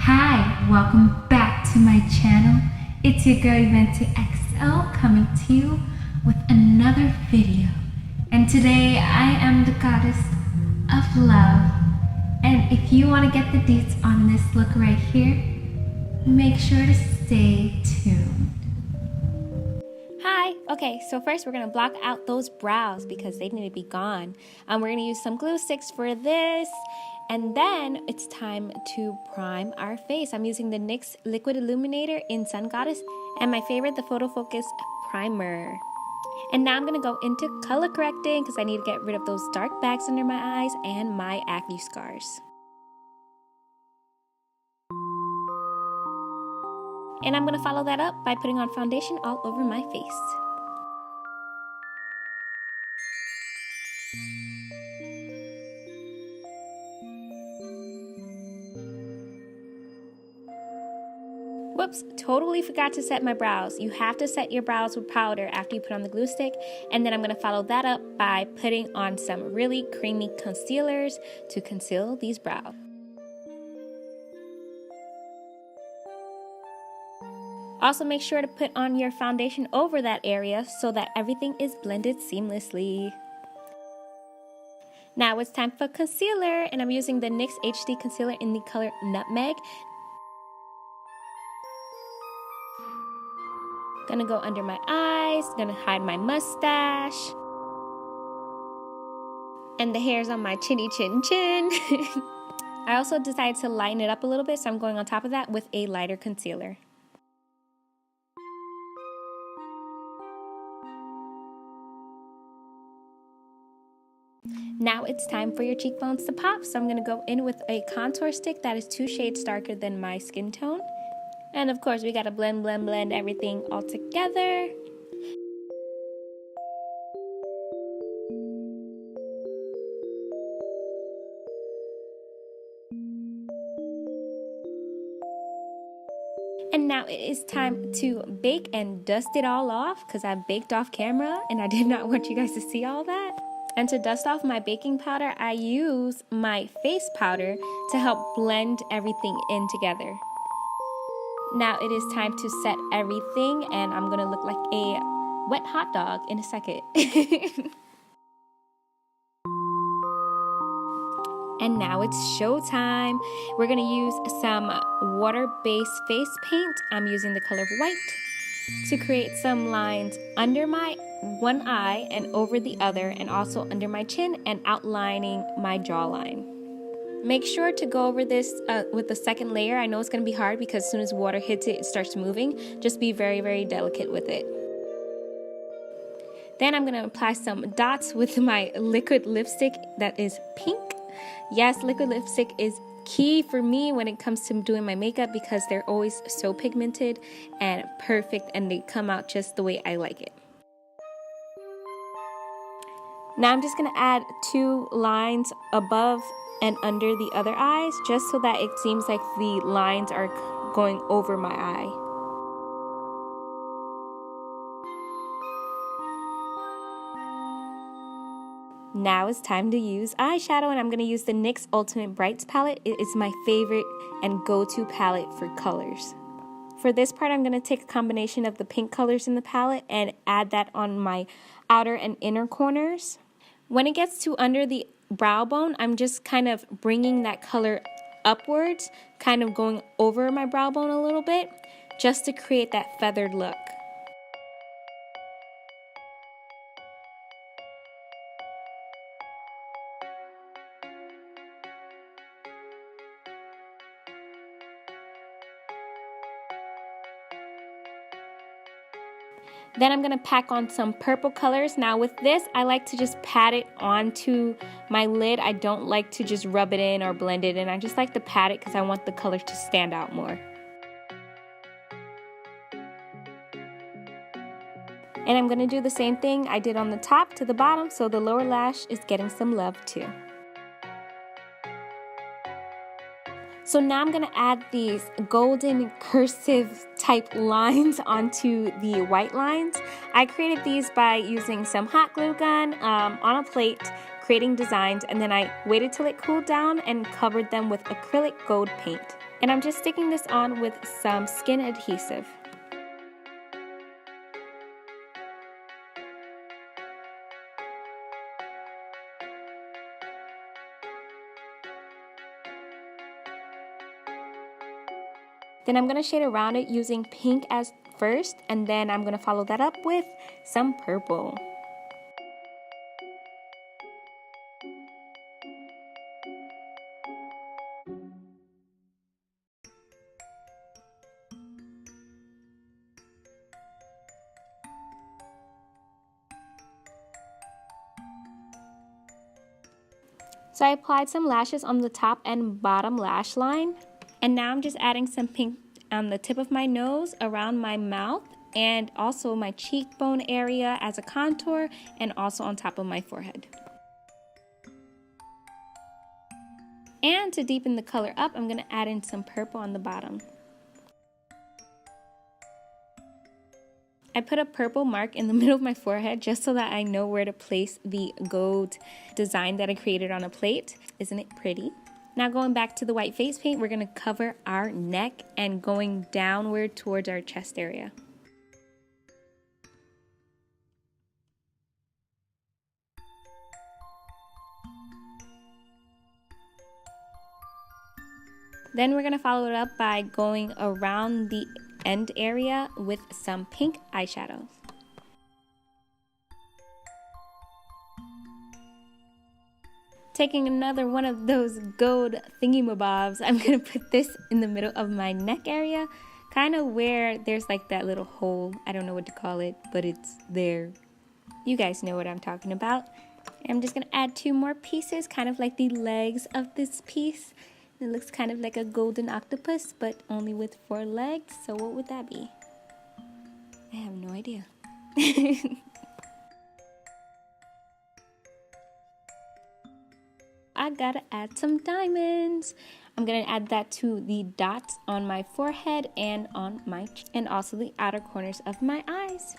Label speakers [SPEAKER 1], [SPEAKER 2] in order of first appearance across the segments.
[SPEAKER 1] Hi, welcome back to my channel. It's your girl Aphrodite XL coming to you with another video. And today I am the goddess of love. And if you want to get the deets on this look right here, make sure to stay tuned.
[SPEAKER 2] Hi! Okay, so first we're going to block out those brows because they need to be gone. We're going to use some glue sticks for this. And then it's time to prime our face. I'm using the NYX Liquid Illuminator in Sun Goddess and my favorite, the Photo Focus Primer. And now I'm going to go into color correcting because I need to get rid of those dark bags under my eyes and my acne scars. And I'm going to follow that up by putting on foundation all over my face. Whoops, totally forgot to set my brows. You have to set your brows with powder after you put on the glue stick. And then I'm going to follow that up by putting on some really creamy concealers to conceal these brows. Also make sure to put on your foundation over that area so that everything is blended seamlessly. Now it's time for concealer, and I'm using the NYX HD concealer in the color Nutmeg. Gonna go under my eyes, gonna hide my mustache. And the hairs on my chinny chin chin. I also decided to lighten it up a little bit, so I'm going on top of that with a lighter concealer. Now it's time for your cheekbones to pop, so I'm going to go in with a contour stick that is 2 shades darker than my skin tone. And of course, we got to blend everything all together. And now it is time to bake and dust it all off because I baked off camera and I did not want you guys to see all that. And to dust off my baking powder, I use my face powder to help blend everything in together. Now it is time to set everything, and I'm gonna look like a wet hot dog in a second. And now it's showtime. We're gonna use some water-based face paint. I'm using the color white to create some lines under my one eye and over the other, and also under my chin and outlining my jawline. Make sure to go over this with the second layer. I know it's going to be hard because as soon as water hits it, it starts moving. Just be very, very delicate with it. Then I'm going to apply some dots with my liquid lipstick that is pink. Yes, liquid lipstick is key for me when it comes to doing my makeup because they're always so pigmented and perfect, and they come out just the way I like it. Now I'm just going to add 2 lines above and under the other eyes, just so that it seems like the lines are going over my eye. Now it's time to use eyeshadow, and I'm going to use the NYX Ultimate Brights palette. It is my favorite and go-to palette for colors. For this part, I'm going to take a combination of the pink colors in the palette and add that on my outer and inner corners. When it gets to under the brow bone, I'm just kind of bringing that color upwards, kind of going over my brow bone a little bit, just to create that feathered look. Then I'm going to pack on some purple colors. Now with this, I like to just pat it onto my lid. I don't like to just rub it in or blend it in. I just like to pat it because I want the color to stand out more. And I'm going to do the same thing I did on the top to the bottom, so the lower lash is getting some love too. So now I'm going to add these golden cursive type lines onto the white lines. I created these by using some hot glue gun on a plate, creating designs, and then I waited till it cooled down and covered them with acrylic gold paint. And I'm just sticking this on with some skin adhesive. Then I'm going to shade around it using pink as first, and then I'm going to follow that up with some purple. So I applied some lashes on the top and bottom lash line. And now I'm just adding some pink on the tip of my nose, around my mouth, and also my cheekbone area as a contour, and also on top of my forehead. And to deepen the color up, I'm going to add in some purple on the bottom. I put a purple mark in the middle of my forehead just so that I know where to place the gold design that I created on a plate. Isn't it pretty? Now going back to the white face paint, we're going to cover our neck and going downward towards our chest area. Then we're going to follow it up by going around the end area with some pink eyeshadow. Taking another one of those gold thingy-mabobs, I'm going to put this in the middle of my neck area, kind of where there's like that little hole. I don't know what to call it, but it's there. You guys know what I'm talking about. I'm just going to add 2 more pieces, kind of like the legs of this piece. It looks kind of like a golden octopus, but only with 4 legs. So what would that be? I have no idea. I gotta add some diamonds. I'm gonna add that to the dots on my forehead and on my and also the outer corners of my eyes.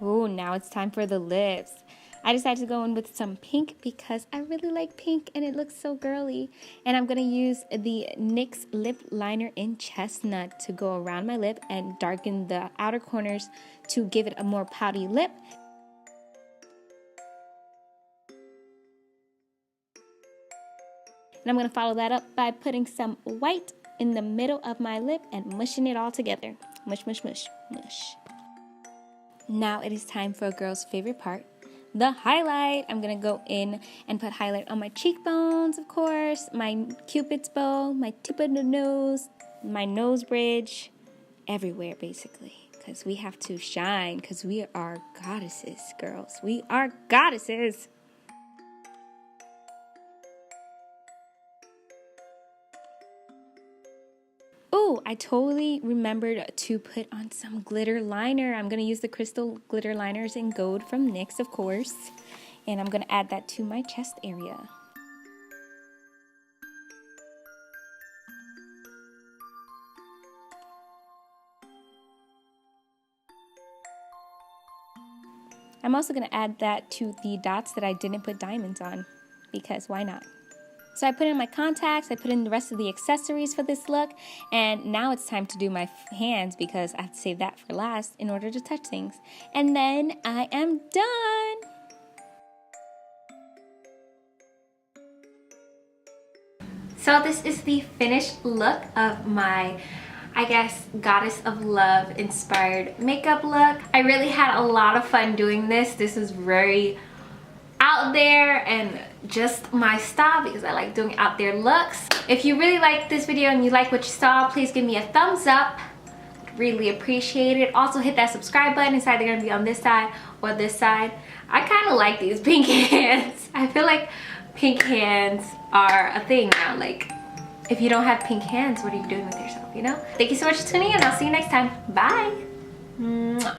[SPEAKER 2] Oh, now it's time for the lips. I decided to go in with some pink because I really like pink and it looks so girly. And I'm going to use the NYX lip liner in chestnut to go around my lip and darken the outer corners to give it a more pouty lip. And I'm going to follow that up by putting some white in the middle of my lip and mushing it all together. Mush, mush, mush, mush. Now it is time for a girl's favorite part. The highlight. I'm going to go in and put highlight on my cheekbones, of course, my cupid's bow, my tip of the nose, my nose bridge, everywhere basically, because we have to shine, because we are goddesses, girls. We are goddesses. Oh, I totally remembered to put on some glitter liner. I'm going to use the crystal glitter liners in gold from NYX, of course. And I'm going to add that to my chest area. I'm also going to add that to the dots that I didn't put diamonds on, because why not? So I put in my contacts, I put in the rest of the accessories for this look, and now it's time to do my hands because I have to save that for last in order to touch things. And then I am done!
[SPEAKER 1] So this is the finished look of my, I guess, Goddess of Love inspired makeup look. I really had a lot of fun doing this. This is very out there and just my style because I like doing out there looks. If you really liked this video and you like what you saw, please give me a thumbs up. Really appreciate it. Also hit that subscribe button. It's either gonna be on this side or this side. I kind of like these pink hands. I feel like pink hands are a thing now. Like, if you don't have pink hands, what are you doing with yourself, you know? Thank you so much for tuning in. I'll see you next time. Bye. Mwah.